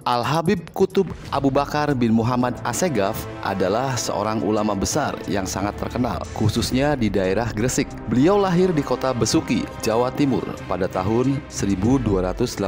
Al-Habib Qutb Abu Bakar bin Muhammad Assegaf adalah seorang ulama besar yang sangat terkenal, khususnya di daerah Gresik. Beliau lahir di kota Besuki, Jawa Timur pada tahun 1285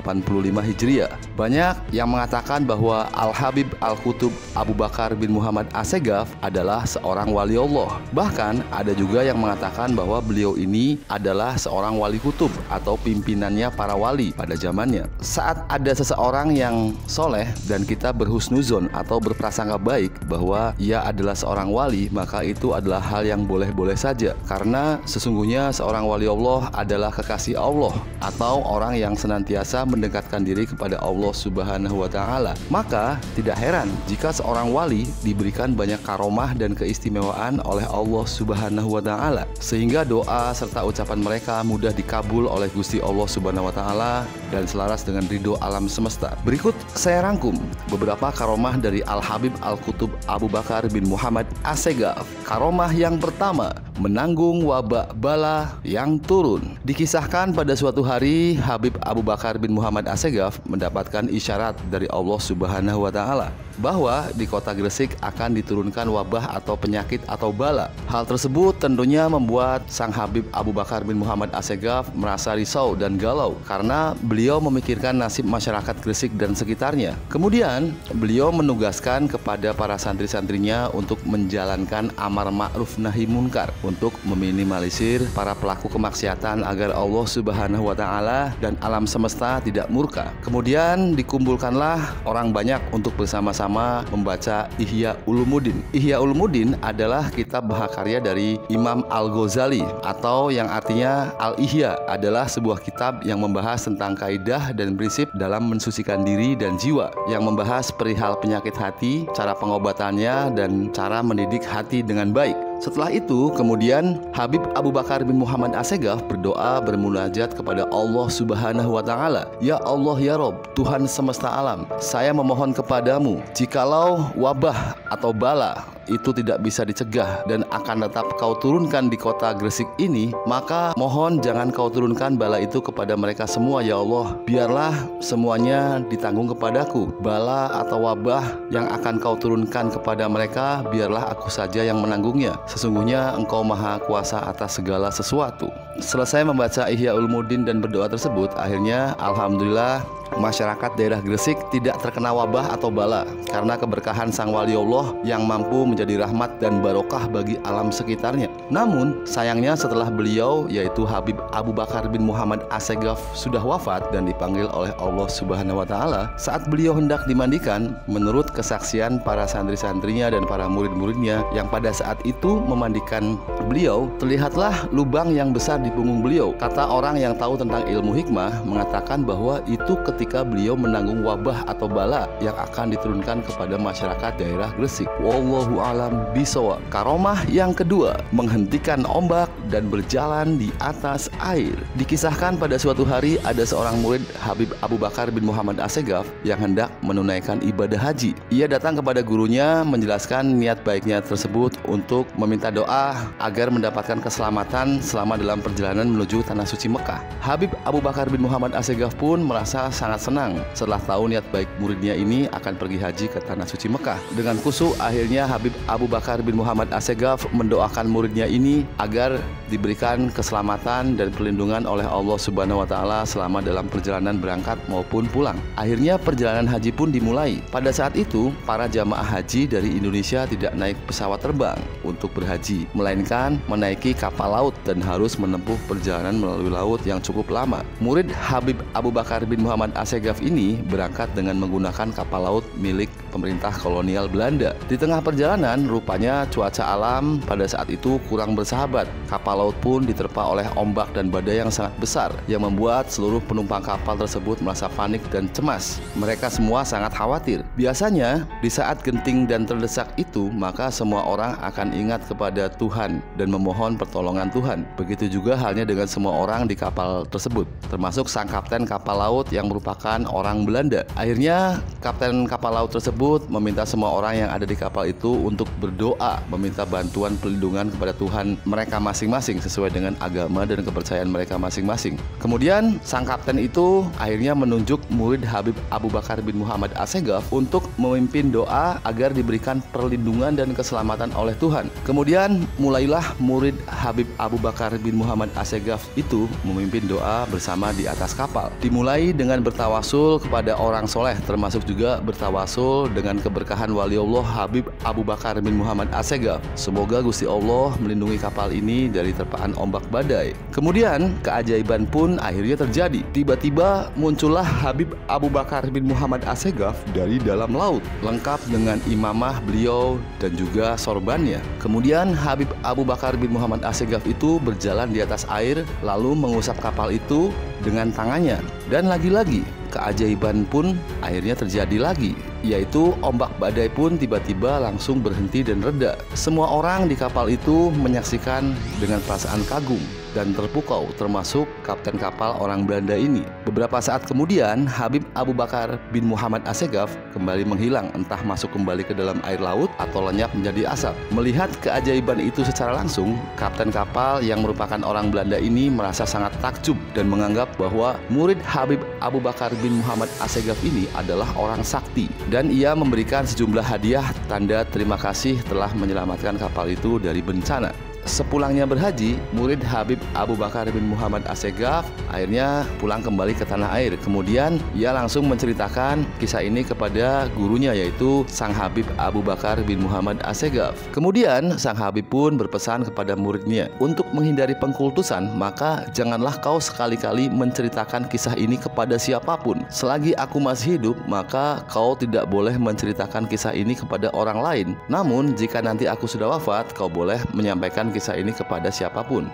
Hijriah. Banyak yang mengatakan bahwa Al-Habib Al-Qutb Abu Bakar bin Muhammad Assegaf adalah seorang wali Allah. Bahkan ada juga yang mengatakan bahwa beliau ini adalah seorang wali kutub atau pimpinannya para wali pada zamannya. Saat ada seseorang yang soleh dan kita berhusnuzon atau berprasangka baik bahwa ia adalah seorang wali, maka itu adalah hal yang boleh-boleh saja, karena sesungguhnya seorang wali Allah adalah kekasih Allah atau orang yang senantiasa mendekatkan diri kepada Allah Subhanahu wa Ta'ala. Maka tidak heran jika seorang wali diberikan banyak karomah dan keistimewaan oleh Allah Subhanahu wa Ta'ala, sehingga doa serta ucapan mereka mudah dikabul oleh Gusti Allah Subhanahu wa Ta'ala dan selaras dengan ridho alam semesta. Berikut saya rangkum beberapa karomah dari Al-Habib Al-Qutb Abu Bakar bin Muhammad Assegaf. Karomah yang pertama, menanggung wabak bala yang turun. Dikisahkan pada suatu hari Habib Abu Bakar bin Muhammad Assegaf mendapatkan isyarat dari Allah Subhanahu wa Ta'ala bahwa di kota Gresik akan diturunkan wabah atau penyakit atau bala. Hal tersebut tentunya membuat sang Habib Abu Bakar bin Muhammad Assegaf merasa risau dan galau karena beliau memikirkan nasib masyarakat Gresik dan sekitarnya. Kemudian beliau menugaskan kepada para santri-santrinya untuk menjalankan amar ma'ruf nahi munkar untuk meminimalisir para pelaku kemaksiatan agar Allah Subhanahu wa Ta'ala dan alam semesta tidak murka. Kemudian dikumpulkanlah orang banyak untuk bersama-sama membaca Ihya Ulumuddin. Ihya Ulumuddin adalah kitab mahakarya dari Imam Al-Ghazali, atau yang artinya Al-Ihya adalah sebuah kitab yang membahas tentang kaidah dan prinsip dalam mensucikan diri dan jiwa, yang membahas perihal penyakit hati, cara pengobatannya, dan cara mendidik hati dengan baik. Setelah itu, kemudian Habib Abu Bakar bin Muhammad Assegaf berdoa bermunajat kepada Allah Subhanahu wa Ta'ala. Ya Allah ya Rob, Tuhan semesta alam, saya memohon kepadamu, jikalau wabah atau bala itu tidak bisa dicegah dan akan tetap kau turunkan di kota Gresik ini, maka mohon jangan kau turunkan bala itu kepada mereka semua ya Allah. Biarlah semuanya ditanggung kepadaku. Bala atau wabah yang akan kau turunkan kepada mereka, biarlah aku saja yang menanggungnya. Sesungguhnya engkau maha kuasa atas segala sesuatu. Selesai membaca Ihya Ulumuddin dan berdoa tersebut, akhirnya alhamdulillah masyarakat daerah Gresik tidak terkena wabah atau bala karena keberkahan sang wali Allah yang mampu menjadi rahmat dan barokah bagi alam sekitarnya. Namun sayangnya setelah beliau, yaitu Habib Abu Bakar bin Muhammad Assegaf, sudah wafat dan dipanggil oleh Allah Subhanahu wa Ta'ala, saat beliau hendak dimandikan, menurut kesaksian para santri-santrinya dan para murid-muridnya yang pada saat itu memandikan beliau, terlihatlah lubang yang besar di punggung beliau. Kata orang yang tahu tentang ilmu hikmah mengatakan bahwa itu ketika beliau menanggung wabah atau bala yang akan diturunkan kepada masyarakat daerah Gresik. Wallahu alam bisawab. Karomah yang kedua, menghentikan ombak dan berjalan di atas air. Dikisahkan pada suatu hari ada seorang murid Habib Abu Bakar bin Muhammad Assegaf yang hendak menunaikan ibadah haji. Ia datang kepada gurunya menjelaskan niat baiknya tersebut untuk meminta doa agar mendapatkan keselamatan selama dalam perjalanan menuju tanah suci Mekah. Habib Abu Bakar bin Muhammad Assegaf pun merasa sangat senang setelah tahu niat baik muridnya ini akan pergi haji ke tanah suci Mekah. Dengan khusyuk, akhirnya Habib Abu Bakar bin Muhammad Assegaf mendoakan muridnya ini agar diberikan keselamatan dan perlindungan oleh Allah Subhanahu wa Ta'ala selama dalam perjalanan berangkat maupun pulang. Akhirnya perjalanan haji pun dimulai. Pada saat itu, para jamaah haji dari Indonesia tidak naik pesawat terbang untuk berhaji, melainkan menaiki kapal laut dan harus menempuh perjalanan melalui laut yang cukup lama. Murid Habib Abu Bakar bin Muhammad Assegaf ini berangkat dengan menggunakan kapal laut milik pemerintah kolonial Belanda. Di tengah perjalanan, rupanya cuaca alam pada saat itu kurang bersahabat. Kapal laut pun diterpa oleh ombak dan badai yang sangat besar yang membuat seluruh penumpang kapal tersebut merasa panik dan cemas. Mereka semua sangat khawatir. Biasanya di saat genting dan terdesak itu, maka semua orang akan ingat kepada Tuhan dan memohon pertolongan Tuhan. Begitu juga halnya dengan semua orang di kapal tersebut, termasuk sang kapten kapal laut yang merupakan merupakan orang Belanda. Akhirnya kapten kapal laut tersebut meminta semua orang yang ada di kapal itu untuk berdoa, meminta bantuan perlindungan kepada Tuhan mereka masing-masing sesuai dengan agama dan kepercayaan mereka masing-masing. Kemudian sang kapten itu akhirnya menunjuk murid Habib Abu Bakar bin Muhammad Assegaf untuk memimpin doa agar diberikan perlindungan dan keselamatan oleh Tuhan. Kemudian mulailah murid Habib Abu Bakar bin Muhammad Assegaf itu memimpin doa bersama di atas kapal. Dimulai dengan bertawasul kepada orang soleh, termasuk juga bertawasul dengan keberkahan waliullah Habib Abu Bakar bin Muhammad Assegaf. Semoga Gusti Allah melindungi kapal ini dari terpaan ombak badai. Kemudian keajaiban pun akhirnya terjadi. Tiba-tiba muncullah Habib Abu Bakar bin Muhammad Assegaf dari dalam laut, lengkap dengan imamah beliau dan juga sorbannya. Kemudian Habib Abu Bakar bin Muhammad Assegaf itu berjalan di atas air, lalu mengusap kapal itu dengan tangannya. Dan lagi-lagi keajaiban pun akhirnya terjadi lagi, yaitu ombak badai pun tiba-tiba langsung berhenti dan reda. Semua orang di kapal itu menyaksikan dengan perasaan kagum dan terpukau, termasuk kapten kapal orang Belanda ini. Beberapa saat kemudian, Habib Abu Bakar bin Muhammad Assegaf kembali menghilang, entah masuk kembali ke dalam air laut atau lenyap menjadi asap. Melihat keajaiban itu secara langsung, kapten kapal yang merupakan orang Belanda ini merasa sangat takjub dan menganggap bahwa murid Habib Abu Bakar bin Muhammad Assegaf ini adalah orang sakti, dan ia memberikan sejumlah hadiah tanda terima kasih telah menyelamatkan kapal itu dari bencana. Sepulangnya berhaji, murid Habib Abu Bakar bin Muhammad Assegaf akhirnya pulang kembali ke tanah air. Kemudian ia langsung menceritakan kisah ini kepada gurunya, yaitu sang Habib Abu Bakar bin Muhammad Assegaf. Kemudian sang Habib pun berpesan kepada muridnya, untuk menghindari pengkultusan, maka janganlah kau sekali-kali menceritakan kisah ini kepada siapapun. Selagi aku masih hidup, maka kau tidak boleh menceritakan kisah ini kepada orang lain. Namun jika nanti aku sudah wafat, kau boleh menyampaikan kisah ini kepada siapapun.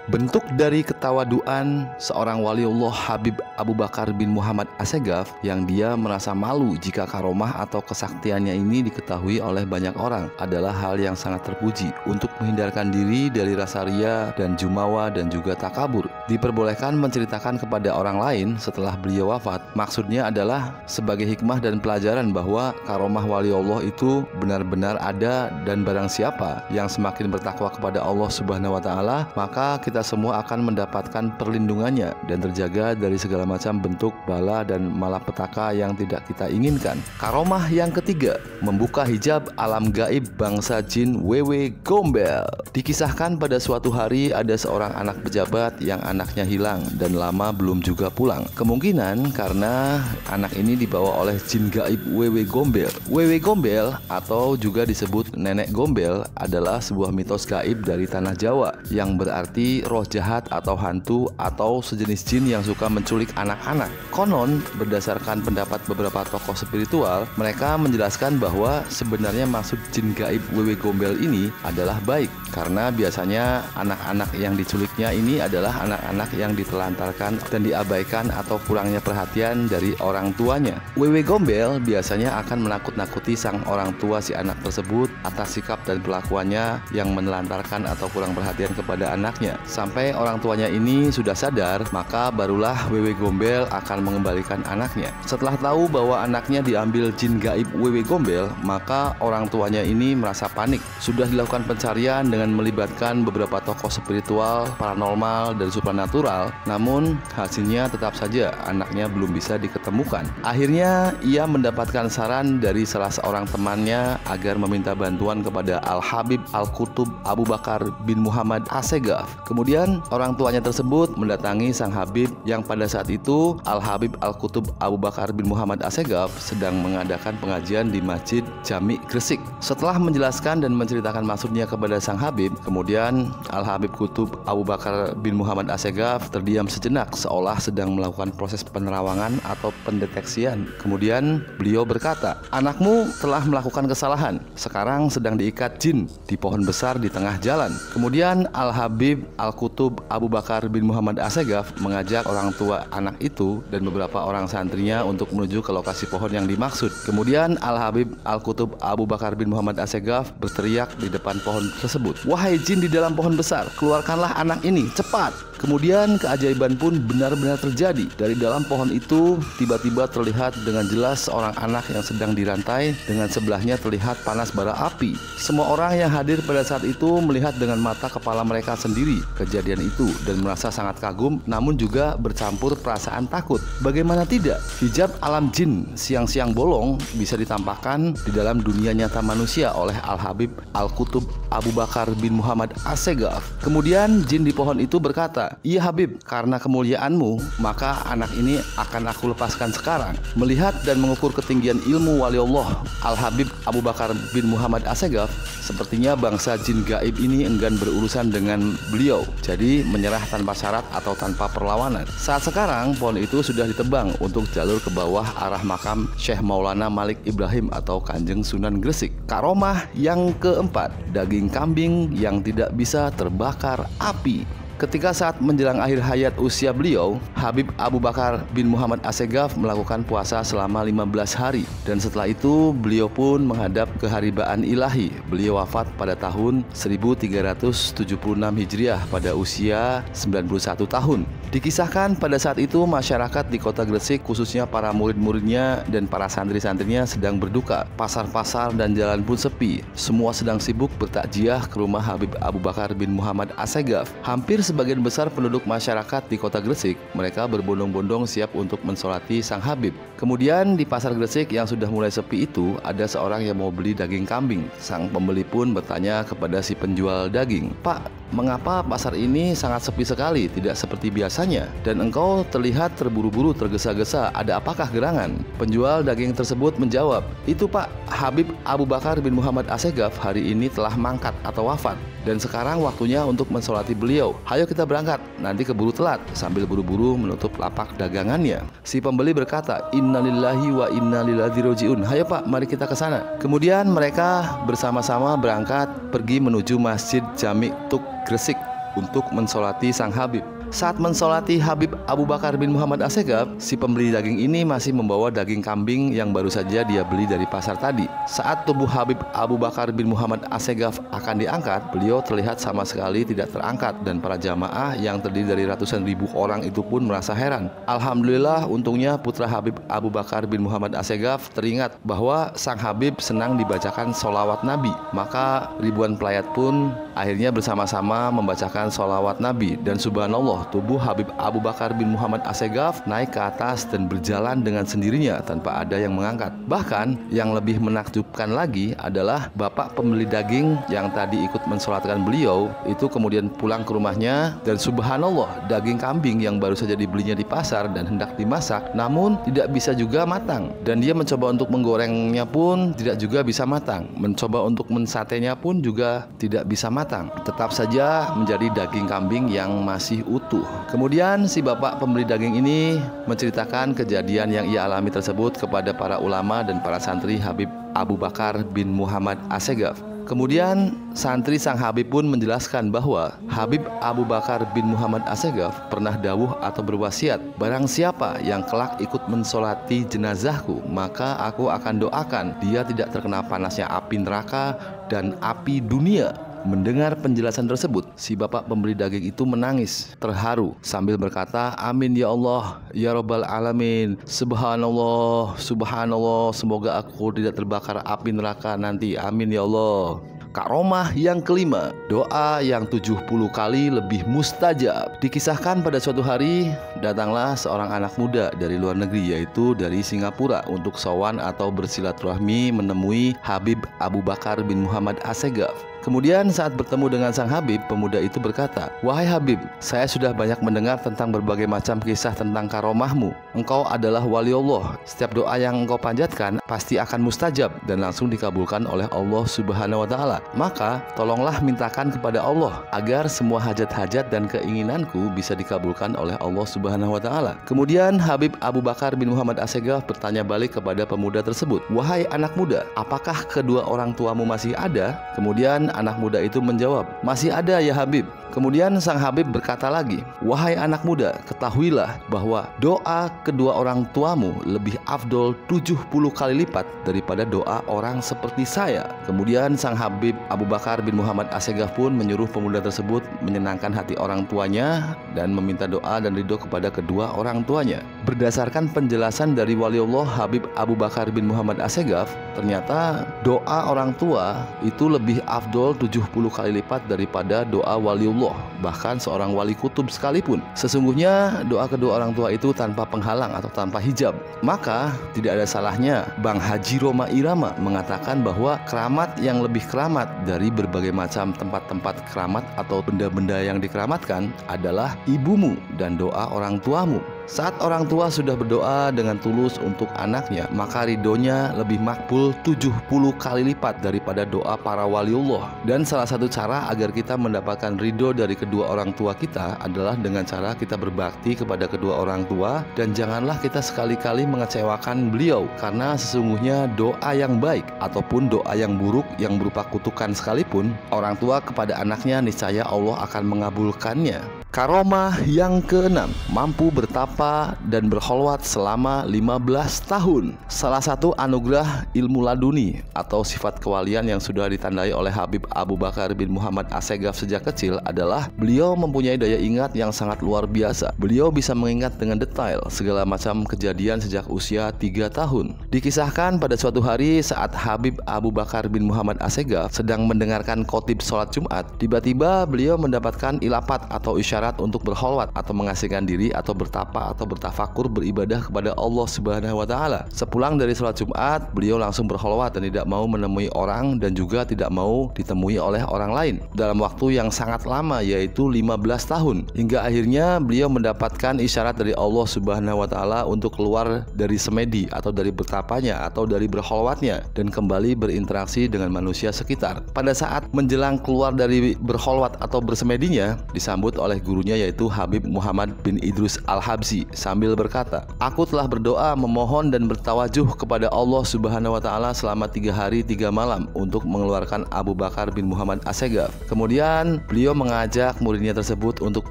Bentuk dari ketawaduan seorang waliullah Habib Abu Bakar bin Muhammad Assegaf yang dia merasa malu jika karomah atau kesaktiannya ini diketahui oleh banyak orang adalah hal yang sangat terpuji. Untuk menghindarkan diri dari rasa ria dan jumawa dan juga takabur, diperbolehkan menceritakan kepada orang lain setelah beliau wafat. Maksudnya adalah sebagai hikmah dan pelajaran bahwa karomah waliullah itu benar-benar ada, dan barang siapa yang semakin bertakwa kepada Allah Subhanahu wa Ta'ala, maka kita semua akan mendapatkan perlindungannya dan terjaga dari segala macam bentuk bala dan malapetaka yang tidak kita inginkan. Karomah yang ketiga, membuka hijab alam gaib bangsa jin Wewe Gombel. Dikisahkan pada suatu hari ada seorang anak pejabat yang anaknya hilang dan lama belum juga pulang. Kemungkinan karena anak ini dibawa oleh jin gaib Wewe Gombel. Wewe Gombel atau juga disebut nenek gombel adalah sebuah mitos gaib dari tanah Jawa yang berarti roh jahat atau hantu atau sejenis jin yang suka menculik anak-anak. Konon berdasarkan pendapat beberapa tokoh spiritual, mereka menjelaskan bahwa sebenarnya maksud jin gaib Wewe Gombel ini adalah baik, karena biasanya anak-anak yang diculiknya ini adalah anak-anak yang ditelantarkan dan diabaikan atau kurangnya perhatian dari orang tuanya. Wewe Gombel biasanya akan menakut-nakuti sang orang tua si anak tersebut atas sikap dan perlakuannya yang menelantarkan atau kurang perhatian kepada anaknya. Sampai orang tuanya ini sudah sadar, maka barulah Wewe Gombel akan mengembalikan anaknya. Setelah tahu bahwa anaknya diambil jin gaib Wewe Gombel, maka orang tuanya ini merasa panik. Sudah dilakukan pencarian dengan melibatkan beberapa tokoh spiritual, paranormal, dan supranatural, namun hasilnya tetap saja anaknya belum bisa diketemukan. Akhirnya ia mendapatkan saran dari salah seorang temannya agar meminta bantuan kepada Al-Habib Al-Qutub Abu Bakar bin Muhammad Assegaf. Kemudian orang tuanya tersebut mendatangi sang Habib yang pada saat itu Al-Habib Al-Qutub Abu Bakar bin Muhammad Assegaf sedang mengadakan pengajian di Masjid Jami Gresik. Setelah menjelaskan dan menceritakan maksudnya kepada sang Habib, kemudian Al-Habib Qutub Abu Bakar bin Muhammad Assegaf terdiam sejenak seolah sedang melakukan proses penerawangan atau pendeteksian. Kemudian beliau berkata, "Anakmu telah melakukan kesalahan, sekarang sedang diikat jin di pohon besar di tengah jalan." Kemudian Al-Habib Al-Qutub Abu Bakar bin Muhammad Assegaf mengajak orang tua anak itu dan beberapa orang santrinya untuk menuju ke lokasi pohon yang dimaksud. Kemudian Al-Habib Al-Qutub Abu Bakar bin Muhammad Assegaf berteriak di depan pohon tersebut, "Wahai jin di dalam pohon besar, keluarkanlah anak ini, cepat!" Kemudian keajaiban pun benar-benar terjadi. Dari dalam pohon itu tiba-tiba terlihat dengan jelas seorang anak yang sedang dirantai, dengan sebelahnya terlihat panas bara api. Semua orang yang hadir pada saat itu melihat dengan mata kepala mereka sendiri kejadian itu dan merasa sangat kagum, namun juga bercampur perasaan takut. Bagaimana tidak, hijab alam jin siang-siang bolong bisa ditampakkan di dalam dunia nyata manusia oleh Al-Habib Al-Qutub Abu Bakar bin Muhammad As-Segaf. Kemudian jin di pohon itu berkata, "Iya Habib, karena kemuliaanmu maka anak ini akan aku lepaskan sekarang." Melihat dan mengukur ketinggian ilmu wali Allah Al-Habib Abu Bakar bin Muhammad As-Segaf, sepertinya bangsa jin gaib ini enggan berurusan dengan beliau, jadi menyerah tanpa syarat atau tanpa perlawanan. Saat sekarang pohon itu sudah ditebang untuk jalur ke bawah arah makam Syekh Maulana Malik Ibrahim atau Kanjeng Sunan Gresik. Karomah yang keempat, daging kambing yang tidak bisa terbakar api. Ketika saat menjelang akhir hayat usia beliau, Habib Abu Bakar bin Muhammad As-Segaf melakukan puasa selama 15 hari. Dan setelah itu beliau pun menghadap keharibaan ilahi. Beliau wafat pada tahun 1376 Hijriah pada usia 91 tahun. Dikisahkan pada saat itu masyarakat di kota Gresik, khususnya para murid-muridnya dan para santri-santrinya sedang berduka. Pasar-pasar dan jalan pun sepi. Semua sedang sibuk bertakjiah ke rumah Habib Abu Bakar bin Muhammad As-Segaf. Hampir sebagian besar penduduk masyarakat di kota Gresik, mereka berbondong-bondong siap untuk mensolati sang Habib. Kemudian di pasar Gresik yang sudah mulai sepi itu, ada seorang yang mau beli daging kambing. Sang pembeli pun bertanya kepada si penjual daging, "Pak, mengapa pasar ini sangat sepi sekali, tidak seperti biasanya? Dan engkau terlihat terburu-buru, tergesa-gesa, ada apakah gerangan?" Penjual daging tersebut menjawab, "Itu Pak, Habib Abu Bakar bin Muhammad As-Segaf hari ini telah mangkat atau wafat, dan sekarang waktunya untuk mensolati beliau. Ayo kita berangkat, nanti keburu telat," sambil buru-buru menutup lapak dagangannya. Si pembeli berkata, "Innalillahi wa inna ilaihi raji'un. Hayo Pak, mari kita ke sana." Kemudian mereka bersama-sama berangkat pergi menuju Masjid Jami' Tuk Gresik untuk mensolati sang Habib. Saat mensolati Habib Abu Bakar bin Muhammad As-Segaf, si pembeli daging ini masih membawa daging kambing yang baru saja dia beli dari pasar tadi. Saat tubuh Habib Abu Bakar bin Muhammad As-Segaf akan diangkat, beliau terlihat sama sekali tidak terangkat, dan para jamaah yang terdiri dari ratusan ribu orang itu pun merasa heran. Alhamdulillah, untungnya putra Habib Abu Bakar bin Muhammad As-Segaf teringat bahwa sang Habib senang dibacakan sholawat Nabi. Maka ribuan pelayat pun akhirnya bersama-sama membacakan sholawat Nabi, dan subhanallah, tubuh Habib Abu Bakar bin Muhammad As-Segaf naik ke atas dan berjalan dengan sendirinya tanpa ada yang mengangkat. Bahkan yang lebih menakjubkan lagi adalah bapak pembeli daging yang tadi ikut mensolatkan beliau itu kemudian pulang ke rumahnya, dan subhanallah, daging kambing yang baru saja dibelinya di pasar dan hendak dimasak namun tidak bisa juga matang, dan dia mencoba untuk menggorengnya pun tidak juga bisa matang, mencoba untuk mensatenya pun juga tidak bisa matang, tetap saja menjadi daging kambing yang masih utuh. Kemudian si bapak pembeli daging ini menceritakan kejadian yang ia alami tersebut kepada para ulama dan para santri Habib Abu Bakar bin Muhammad As-Segaf. Kemudian santri sang Habib pun menjelaskan bahwa Habib Abu Bakar bin Muhammad As-Segaf pernah dawuh atau berwasiat, "Barang siapa yang kelak ikut mensolati jenazahku, maka aku akan doakan dia tidak terkena panasnya api neraka dan api dunia." Mendengar penjelasan tersebut, si bapak pembeli daging itu menangis terharu sambil berkata, "Amin ya Allah, ya Rabbal Alamin. Subhanallah, subhanallah, semoga aku tidak terbakar api neraka nanti. Amin ya Allah." Karomah yang kelima, doa yang 70 kali lebih mustajab. Dikisahkan pada suatu hari, datanglah seorang anak muda dari luar negeri, yaitu dari Singapura, untuk sowan atau bersilaturahmi menemui Habib Abu Bakar bin Muhammad As-Segaf. Kemudian saat bertemu dengan sang Habib, pemuda itu berkata, "Wahai Habib, saya sudah banyak mendengar tentang berbagai macam kisah tentang karomahmu. Engkau adalah wali Allah. Setiap doa yang engkau panjatkan pasti akan mustajab dan langsung dikabulkan oleh Allah Subhanahu wa Ta'ala. Maka tolonglah mintakan kepada Allah agar semua hajat-hajat dan keinginanku bisa dikabulkan oleh Allah Subhanahu wa Ta'ala." Kemudian Habib Abu Bakar bin Muhammad As-Segaf bertanya balik kepada pemuda tersebut, "Wahai anak muda, apakah kedua orang tuamu masih ada?" Kemudian anak muda itu menjawab, "Masih ada ya Habib." Kemudian sang Habib berkata lagi, "Wahai anak muda, ketahuilah bahwa doa kedua orang tuamu lebih afdol 70 kali lipat daripada doa orang seperti saya." Kemudian sang Habib Abu Bakar bin Muhammad Assegaf pun menyuruh pemuda tersebut menyenangkan hati orang tuanya dan meminta doa dan ridho kepada kedua orang tuanya. Berdasarkan penjelasan dari Waliullah Habib Abu Bakar bin Muhammad Assegaf, ternyata doa orang tua itu lebih afdol 70 kali lipat daripada doa waliullah, bahkan seorang wali kutub sekalipun. Sesungguhnya doa kedua orang tua itu tanpa penghalang atau tanpa hijab. Maka tidak ada salahnya Bang Haji Roma Irama mengatakan bahwa keramat yang lebih keramat dari berbagai macam tempat-tempat keramat atau benda-benda yang dikeramatkan adalah ibumu dan doa orang tuamu. Saat orang tua sudah berdoa dengan tulus untuk anaknya, maka ridhonya lebih makbul 70 kali lipat daripada doa para waliullah. Dan salah satu cara agar kita mendapatkan ridho dari kedua orang tua kita adalah dengan cara kita berbakti kepada kedua orang tua, dan janganlah kita sekali-kali mengecewakan beliau, karena sesungguhnya doa yang baik ataupun doa yang buruk yang berupa kutukan sekalipun, orang tua kepada anaknya niscaya Allah akan mengabulkannya. Karomah yang keenam, mampu bertapa dan berkholwat selama 15 tahun. Salah satu anugerah ilmu laduni atau sifat kewalian yang sudah ditandai oleh Habib Abu Bakar bin Muhammad Assegaf sejak kecil adalah beliau mempunyai daya ingat yang sangat luar biasa. Beliau bisa mengingat dengan detail segala macam kejadian sejak usia 3 tahun. Dikisahkan pada suatu hari saat Habib Abu Bakar bin Muhammad Assegaf sedang mendengarkan khotib sholat Jumat, tiba-tiba beliau mendapatkan ilapat atau isyarat untuk berkholwat atau mengasingkan diri atau bertapa atau bertafakur beribadah kepada Allah Subhanahu wa Ta'ala. Sepulang dari sholat Jumat, beliau langsung berkholwat dan tidak mau menemui orang dan juga tidak mau ditemui oleh orang lain dalam waktu yang sangat lama, yaitu 15 tahun, hingga akhirnya beliau mendapatkan isyarat dari Allah Subhanahu wa Ta'ala untuk keluar dari semedi atau dari bertapanya atau dari berkholwatnya dan kembali berinteraksi dengan manusia sekitar. Pada saat menjelang keluar dari berkholwat atau bersemedinya, disambut oleh gurunya yaitu Habib Muhammad bin Idrus Al-Habsyi sambil berkata, "Aku telah berdoa, memohon dan bertawajuh kepada Allah Subhanahu wa Ta'ala selama 3 hari 3 malam untuk mengeluarkan Abu Bakar bin Muhammad Assegaf." Kemudian beliau mengajak muridnya tersebut untuk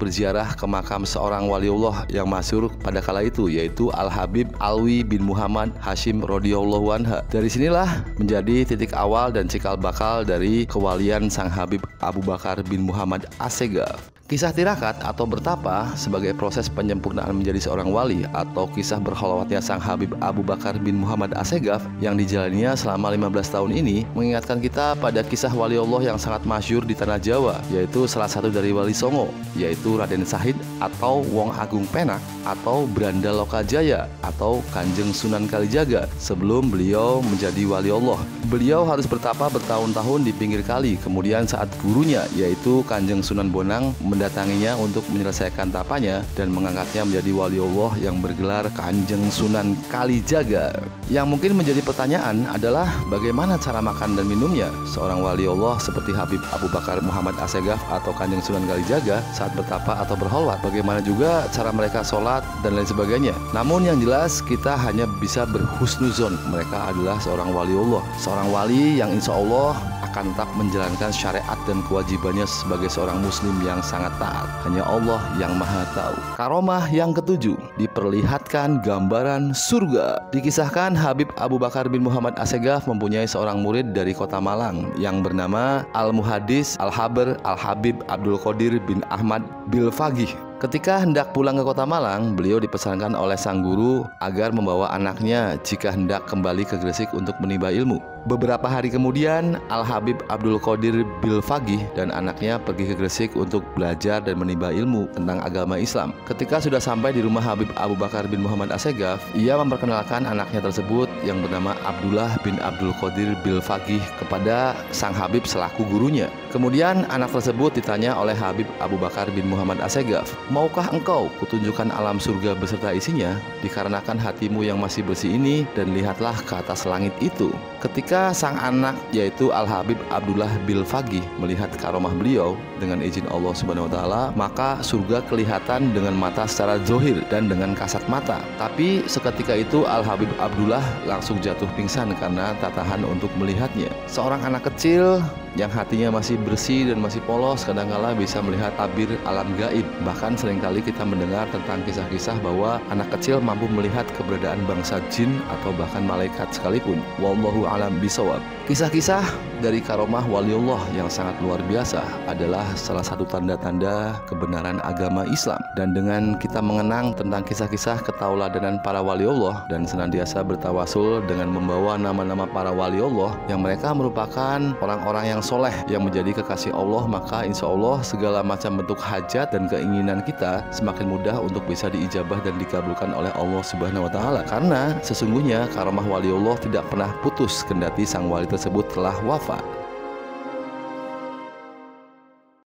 berziarah ke makam seorang waliullah yang masyhur pada kala itu, yaitu Al-Habib Alwi bin Muhammad Hashim radhiyallahu anhu. Dari sinilah menjadi titik awal dan cikal bakal dari kewalian sang Habib Abu Bakar bin Muhammad Assegaf. Kisah tirakat atau bertapa sebagai proses penyempurnaan menjadi seorang wali atau kisah berkholwatnya sang Habib Abu Bakar bin Muhammad Assegaf yang dijalaninya selama 15 tahun ini mengingatkan kita pada kisah wali Allah yang sangat masyhur di tanah Jawa, yaitu salah satu dari Wali Songo, yaitu Raden Sahid atau Wong Agung Penak atau Branda Lokajaya atau Kanjeng Sunan Kalijaga. Sebelum beliau menjadi wali Allah, beliau harus bertapa bertahun-tahun di pinggir kali. Kemudian saat gurunya yaitu Kanjeng Sunan Bonang mendatanginya untuk menyelesaikan tapanya dan mengangkatnya menjadi wali Allah yang bergelar Kanjeng Sunan Kalijaga. Yang mungkin menjadi pertanyaan adalah bagaimana cara makan dan minumnya seorang wali Allah seperti Habib Abu Bakar Muhammad Assegaf atau Kanjeng Sunan Kalijaga saat bertapa atau berkholwat. Bagaimana juga cara mereka sholat dan lain sebagainya. Namun yang jelas kita hanya bisa berhusnuzon mereka adalah seorang wali Allah, seorang wali yang insya Allah akan tetap menjalankan syariat dan kewajibannya sebagai seorang muslim yang sangat taat. Hanya Allah yang maha tahu. Karomah yang ketujuh, diperlihatkan gambaran surga. Dikisahkan Habib Abu Bakar bin Muhammad Assegaf mempunyai seorang murid dari kota Malang yang bernama Al-Muhaddis Al-Haber Al-Habib Abdul Qadir bin Ahmad Bilfagih. Ketika hendak pulang ke kota Malang, beliau dipesankan oleh sang guru agar membawa anaknya jika hendak kembali ke Gresik untuk menimba ilmu. Beberapa hari kemudian, Al-Habib Abdul Qadir Bilfagih dan anaknya pergi ke Gresik untuk belajar dan menimba ilmu tentang agama Islam. Ketika sudah sampai di rumah Habib Abu Bakar bin Muhammad Assegaf, ia memperkenalkan anaknya tersebut yang bernama Abdullah bin Abdul Qadir Bilfagih kepada sang Habib selaku gurunya. Kemudian anak tersebut ditanya oleh Habib Abu Bakar bin Muhammad Assegaf, "Maukah engkau kutunjukkan alam surga beserta isinya? Dikarenakan hatimu yang masih bersih ini, dan lihatlah ke atas langit itu." Ketika sang anak yaitu Al-Habib Abdullah Bilfagih melihat karomah beliau dengan izin Allah Subhanahu wa Ta'ala, maka surga kelihatan dengan mata secara zohir dan dengan kasat mata. Tapi seketika itu Al-Habib Abdullah langsung jatuh pingsan karena tak tahan untuk melihatnya. Seorang anak kecil yang hatinya masih bersih dan masih polos kadangkala bisa melihat tabir alam gaib. Bahkan seringkali kita mendengar tentang kisah-kisah bahwa anak kecil mampu melihat keberadaan bangsa jin atau bahkan malaikat sekalipun. Wallahu a'lam bishawab. Kisah-kisah dari karomah waliullah yang sangat luar biasa adalah salah satu tanda-tanda kebenaran agama Islam. Dan dengan kita mengenang tentang kisah-kisah ketauladanan para waliullah dan senantiasa bertawasul dengan membawa nama-nama para waliullah yang mereka merupakan orang-orang yang soleh yang menjadi kekasih Allah, maka insya Allah segala macam bentuk hajat dan keinginan kita semakin mudah untuk bisa diijabah dan dikabulkan oleh Allah Subhanahu wa Ta'ala. Karena sesungguhnya karomah waliullah tidak pernah putus kendati sang wali tersebut telah wafat.